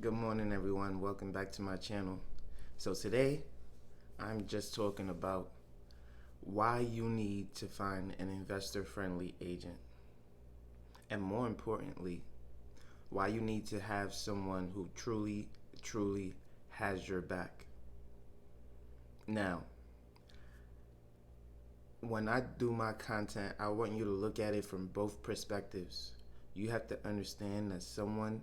Good morning, everyone. Welcome back to my channel. So today, I'm just talking about why you need to find an investor-friendly agent. And more importantly, why you need to have someone who truly has your back. Now, when I do my content, I want you to look at it from both perspectives. You have to understand that someone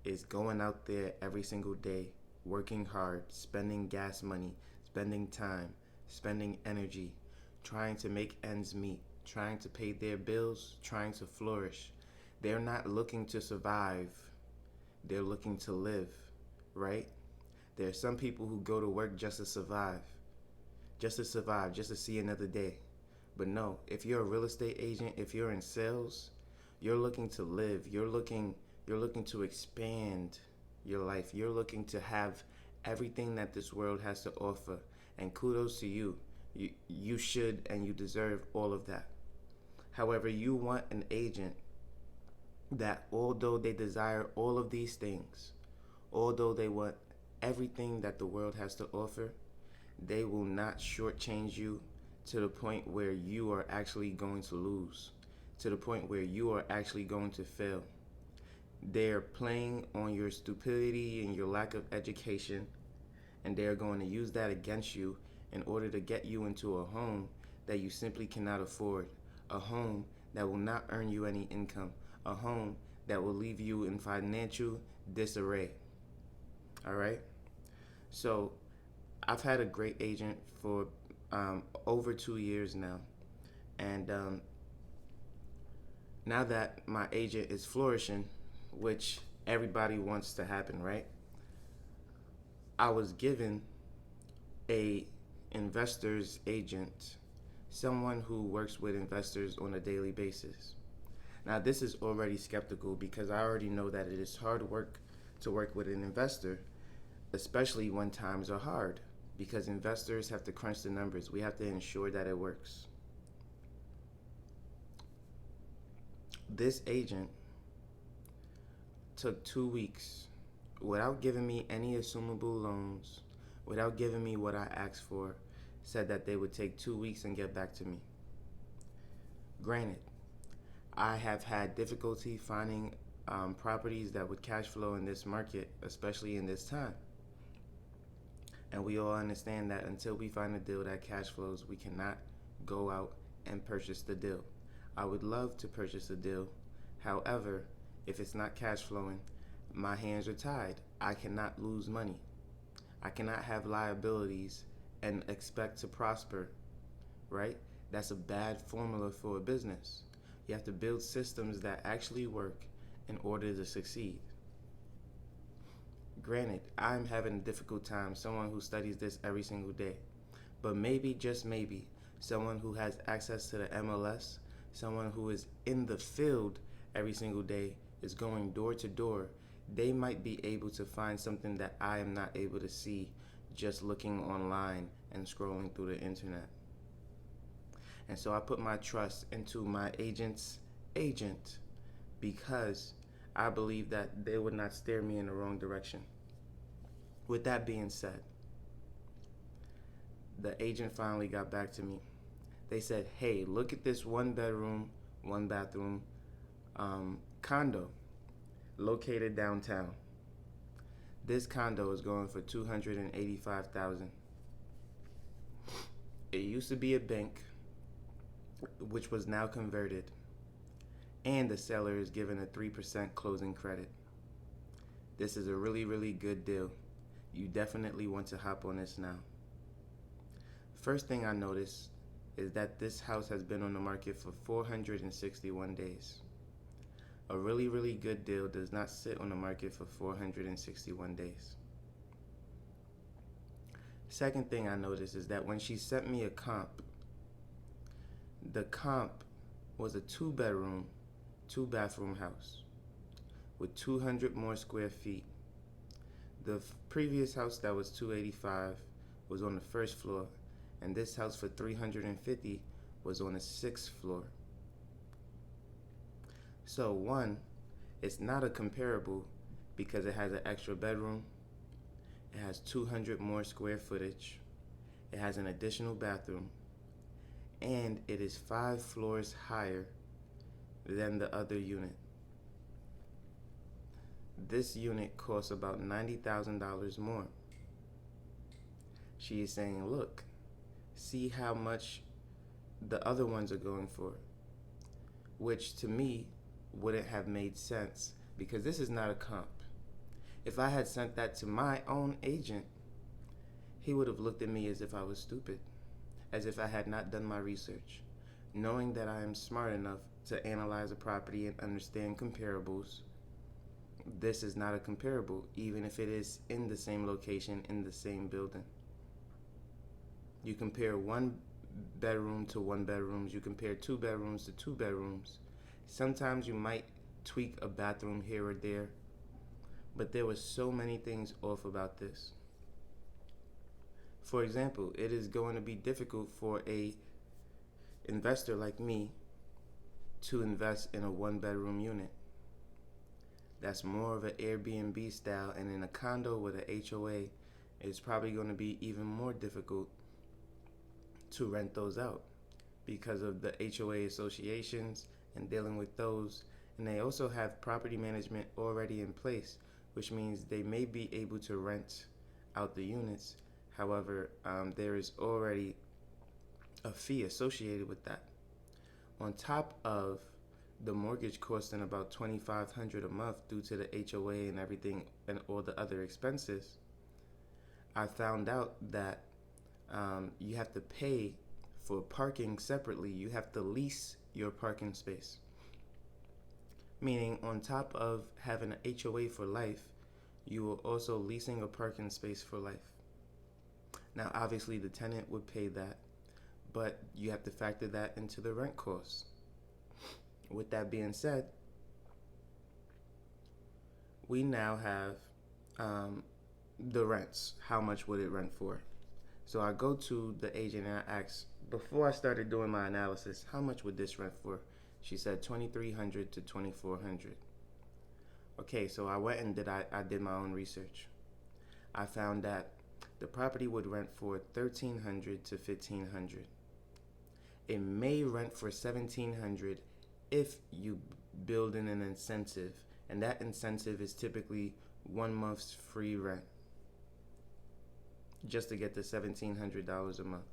is going out there every single day, working hard, spending gas money, spending time, spending energy, trying to make ends meet, trying to pay their bills, trying to flourish. They're not looking to survive, they're looking to live, right? There are some people who go to work just to survive, just to see another day. But no, if you're a real estate agent, if you're in sales, you're looking to live. You're looking to expand your life. You're looking to have everything that this world has to offer. And kudos to you. You should and you deserve all of that. However, you want an agent that, although they desire all of these things, although they want everything that the world has to offer, they will not shortchange you to the point where you are actually going to lose, to the point where you are actually going to fail. They're playing on your stupidity and your lack of education, and they're going to use that against you in order to get you into a home that you simply cannot afford, a home that will not earn you any income, a home that will leave you in financial disarray. All right? So I've had a great agent for over 2 years now. And now that my agent is flourishing, which everybody wants to happen, right? I was given a investor's agent, someone who works with investors on a daily basis. Now, this is already skeptical because I already know that it is hard work to work with an investor, especially when times are hard, because investors have to crunch the numbers. We have to ensure that it works. This agent took 2 weeks without giving me any assumable loans, without giving me what I asked for, said that they would take 2 weeks and get back to me. Granted, I have had difficulty finding properties that would cash flow in this market, especially in this time. And we all understand that until we find a deal that cash flows, we cannot go out and purchase the deal. I would love to purchase a deal. However, if it's not cash flowing, my hands are tied. I cannot lose money. I cannot have liabilities and expect to prosper, right? That's a bad formula for a business. You have to build systems that actually work in order to succeed. Granted, I'm having a difficult time, someone who studies this every single day. But maybe, just maybe, someone who has access to the MLS, someone who is in the field every single day, is going door to door, they might be able to find something that I am not able to see just looking online and scrolling through the internet. And so I put my trust into my agent's agent because I believe that they would not steer me in the wrong direction. With that being said, the agent finally got back to me. They said, hey, look at this 1 bedroom, 1 bathroom condo located downtown. This condo is going for $285,000. It used to be a bank, which was now converted, and the seller is given a 3% closing credit. This is a really good deal. You definitely want to hop on this now. First thing I noticed is that this house has been on the market for 461 days. A really good deal does not sit on the market for 461 days. Second thing I noticed is that when she sent me a comp, the comp was a 2 bedroom, 2 bathroom house with 200 more square feet. The previous house that was 285 was on the first floor, and this house for 350 was on the 6th floor. So one, it's not a comparable because it has an extra bedroom, it has 200 more square footage, it has an additional bathroom, and it is 5 floors higher than the other unit. This unit costs about $90,000 more. She is saying, look, see how much the other ones are going for, which to me wouldn't have made sense because this is not a comp. If I had sent that to my own agent, he would have looked at me as if I was stupid, as if I had not done my research. Knowing that I am smart enough to analyze a property and understand comparables, this is not a comparable, even if it is in the same location, in the same building. You compare one bedroom to one bedrooms, you compare 2 bedrooms to 2 bedrooms. Sometimes you might tweak a bathroom here or there, but there were so many things off about this. For example, it is going to be difficult for a investor like me to invest in a 1 bedroom unit. That's more of an Airbnb style, and in a condo with an HOA, it's probably going to be even more difficult to rent those out because of the HOA associations and dealing with those. And they also have property management already in place, which means they may be able to rent out the units. However, there is already a fee associated with that. On top of the mortgage costing about $2,500 a month due to the HOA and everything and all the other expenses, I found out that you have to pay for parking separately. You have to lease your parking space. Meaning, on top of having an HOA for life, you are also leasing a parking space for life. Now, obviously, the tenant would pay that, but you have to factor that into the rent costs. With that being said, we now have the rents. How much would it rent for? So I go to the agent and I ask, before I started doing my analysis, how much would this rent for? She said $2,300 to $2,400. Okay, so I went and I did my own research. I found that the property would rent for $1,300 to $1,500. It may rent for $1,700 if you build in an incentive, and that incentive is typically 1 month's free rent, just to get the $1,700 a month.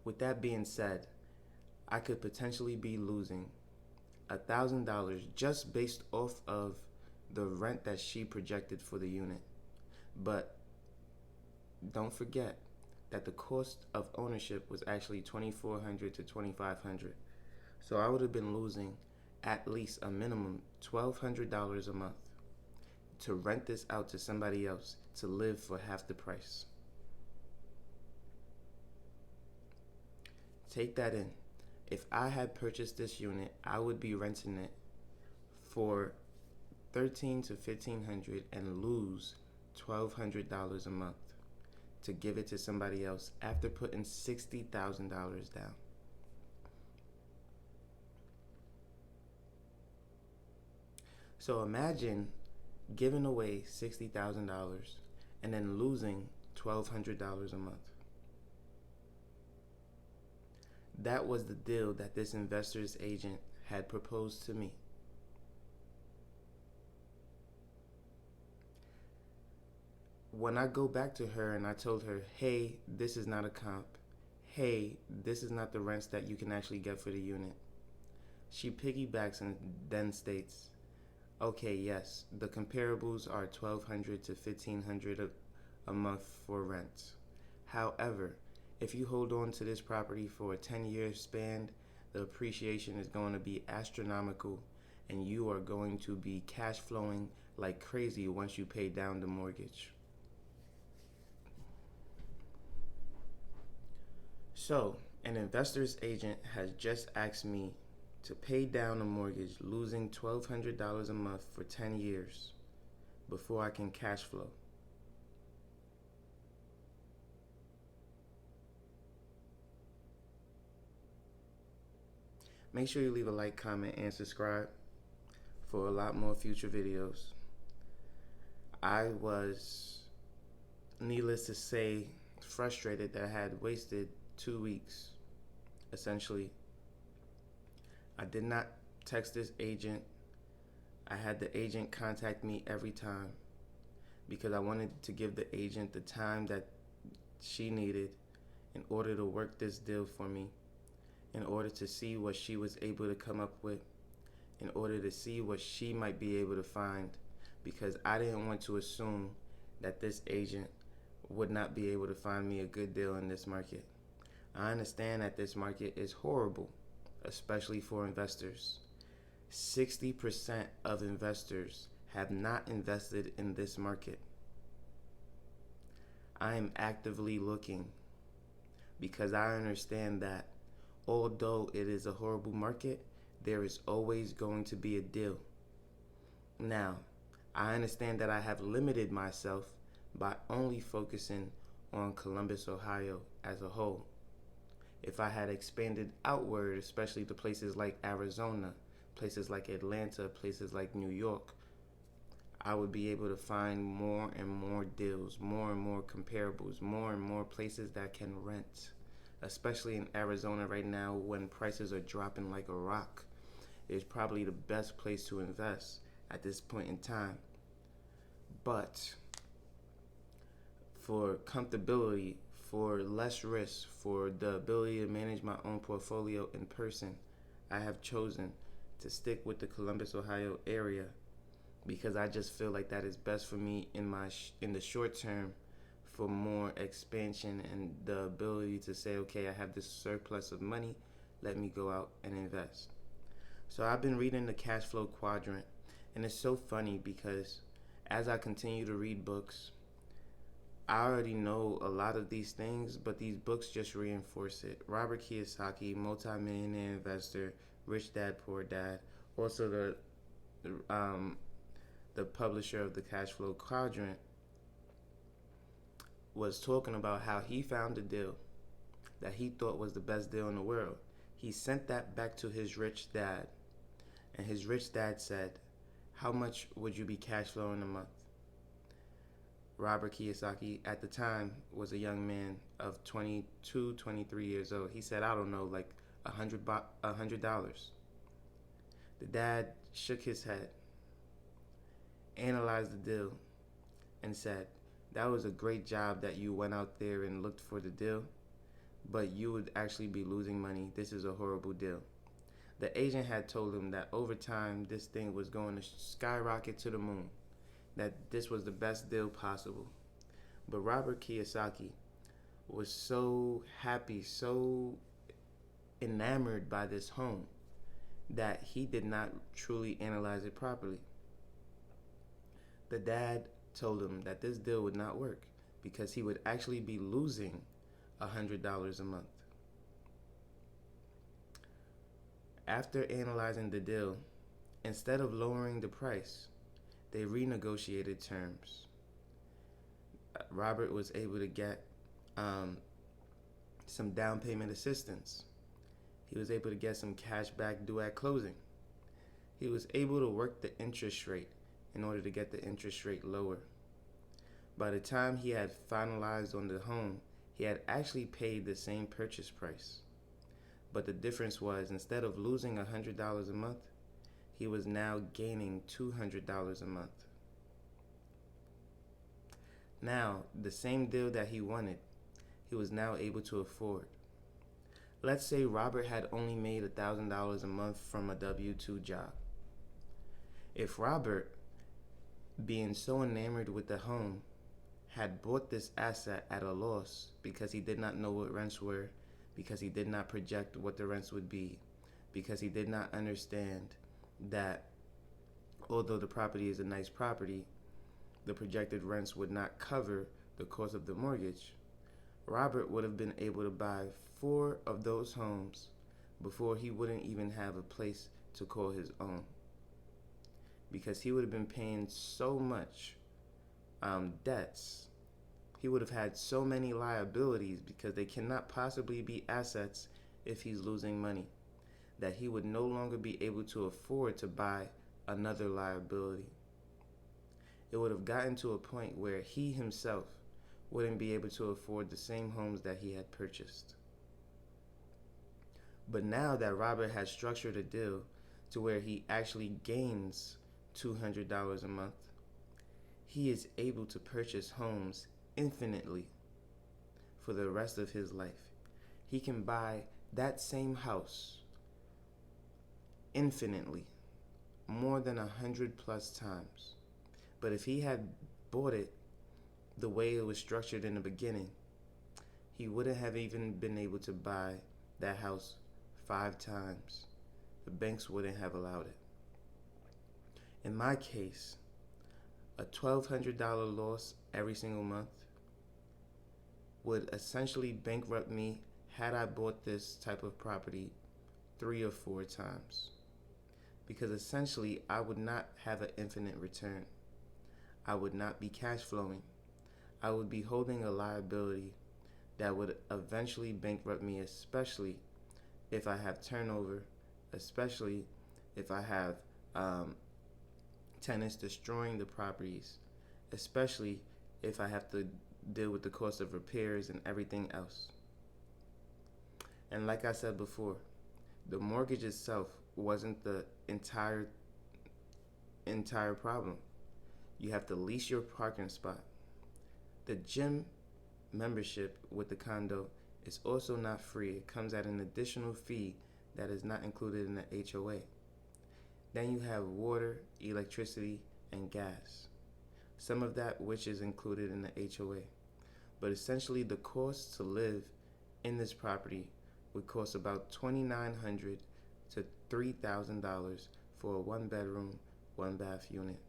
With that being said, I could potentially be losing $1,000 just based off of the rent that she projected for the unit. But don't forget that the cost of ownership was actually $2,400 to $2,500. So I would have been losing at least a minimum $1,200 a month to rent this out to somebody else to live for half the price. Take that in. If I had purchased this unit, I would be renting it for $1,300 to $1,500 and lose $1,200 a month to give it to somebody else after putting $60,000 down. So imagine giving away $60,000 and then losing $1,200 a month. That was the deal that this investor's agent had proposed to me. When I go back to her and I told her, hey, this is not a comp. Hey, this is not the rents that you can actually get for the unit. She piggybacks and then states, okay, yes, the comparables are $1,200 to $1,500 a month for rent. However, if you hold on to this property for a 10-year span, the appreciation is going to be astronomical and you are going to be cash flowing like crazy once you pay down the mortgage. So, an investor's agent has just asked me to pay down a mortgage, losing $1,200 a month for 10 years before I can cash flow. Make sure you leave a like, comment, and subscribe. for a lot more future videos. I was, needless to say, frustrated that I had wasted 2 weeks, essentially. I did not text this agent. I had the agent contact me every time because I wanted to give the agent the time that she needed in order to work this deal for me, in order to see what she was able to come up with, in order to see what she might be able to find, because I didn't want to assume that this agent would not be able to find me a good deal in this market. I understand that this market is horrible, especially for investors. 60% of investors have not invested in this market. I am actively looking because I understand that although it is a horrible market, there is always going to be a deal. Now, I understand that I have limited myself by only focusing on Columbus, Ohio as a whole. If I had expanded outward, especially to places like Arizona, places like Atlanta, places like New York, I would be able to find more and more deals, more and more comparables, more and more places that can rent. Especially in Arizona right now when prices are dropping like a rock. It's probably the best place to invest at this point in time. But for comfortability, for less risk, for the ability to manage my own portfolio in person, I have chosen to stick with the Columbus, Ohio area because I just feel like that is best for me in the short term, for more expansion and the ability to say, okay, I have this surplus of money, let me go out and invest. So I've been reading the cash flow quadrant, and it's so funny because as I continue to read books, I already know a lot of these things, but these books just reinforce it. Robert Kiyosaki, multi-millionaire investor, Rich Dad Poor Dad, also the publisher of the Cash Flow Quadrant, was talking about how he found a deal that he thought was the best deal in the world. He sent that back to his rich dad, and his rich dad said, how much would you be cash flowing a month? Robert Kiyosaki at the time was a young man of 22, 23 years old. He said, I don't know, like $100. The dad shook his head, analyzed the deal, and said, that was a great job that you went out there and looked for the deal, but you would actually be losing money. This is a horrible deal. The agent had told him that over time, this thing was going to skyrocket to the moon, that this was the best deal possible. But Robert Kiyosaki was so happy, so enamored by this home, that he did not truly analyze it properly. The dad told him that this deal would not work because he would actually be losing $100 a month. After analyzing the deal, instead of lowering the price, they renegotiated terms. Robert was able to get some down payment assistance. He was able to get some cash back due at closing. He was able to work the interest rate in order to get the interest rate lower. By the time he had finalized on the home, he had actually paid the same purchase price. But the difference was, instead of losing $100 a month, he was now gaining $200 a month. Now, the same deal that he wanted, he was now able to afford. Let's say Robert had only made $1,000 a month from a W-2 job. If Robert, being so enamored with the home, had bought this asset at a loss because he did not know what rents were, because he did not project what the rents would be, because he did not understand that although the property is a nice property, the projected rents would not cover the cost of the mortgage, Robert would have been able to buy 4 of those homes before he wouldn't even have a place to call his own, because he would have been paying so much debts. He would have had so many liabilities because they cannot possibly be assets if he's losing money, that he would no longer be able to afford to buy another liability. It would have gotten to a point where he himself wouldn't be able to afford the same homes that he had purchased. But now that Robert has structured a deal to where he actually gains $200 a month, he is able to purchase homes infinitely for the rest of his life. He can buy that same house infinitely, more than 100+ times. But if he had bought it the way it was structured in the beginning, he wouldn't have even been able to buy that house 5 times. The banks wouldn't have allowed it. In my case, a $1,200 loss every single month would essentially bankrupt me had I bought this type of property 3 or 4 times. Because essentially, I would not have an infinite return. I would not be cash flowing. I would be holding a liability that would eventually bankrupt me, especially if I have turnover, especially if I have tenants destroying the properties, especially if I have to deal with the cost of repairs and everything else. And like I said before, the mortgage itself wasn't the entire problem. You have to lease your parking spot. The gym membership with the condo is also not free. It comes at an additional fee that is not included in the HOA. Then you have water, electricity, and gas. Some of that which is included in the HOA. But essentially the cost to live in this property would cost about $2,900 to $3,000 for a 1-bedroom, 1-bath unit.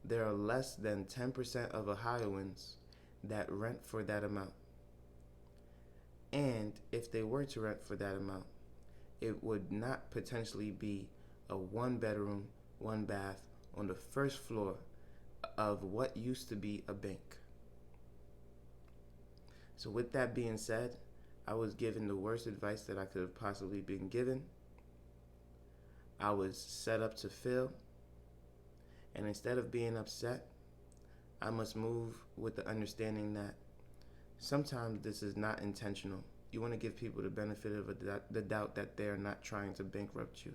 There are less than 10% of Ohioans that rent for that amount. And if they were to rent for that amount, it would not potentially be a 1-bedroom, 1-bath on the first floor of what used to be a bank. So with that being said, I was given the worst advice that I could have possibly been given. I was set up to fail. And instead of being upset, I must move with the understanding that sometimes this is not intentional. You want to give people the benefit of the doubt that they're not trying to bankrupt you.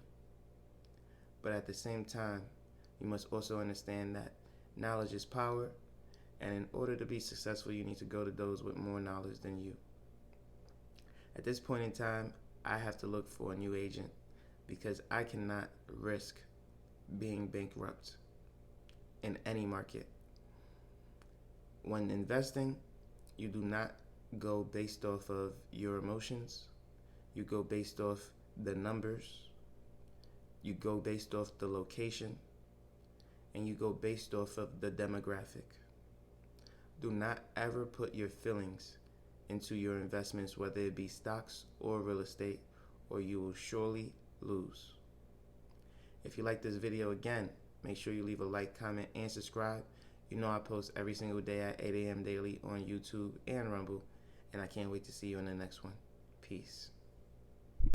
But at the same time, you must also understand that knowledge is power, and in order to be successful, you need to go to those with more knowledge than you. At this point in time, I have to look for a new agent because I cannot risk being bankrupt in any market. When investing, you do not go based off of your emotions. You go based off the numbers. You go based off the location. And you go based off of the demographic. Do not ever put your feelings into your investments, whether it be stocks or real estate, or you will surely lose. If you like this video, again, make sure you leave a like, comment, and subscribe. You know I post every single day at 8 a.m. daily on YouTube and Rumble, and I can't wait to see you in the next one. Peace.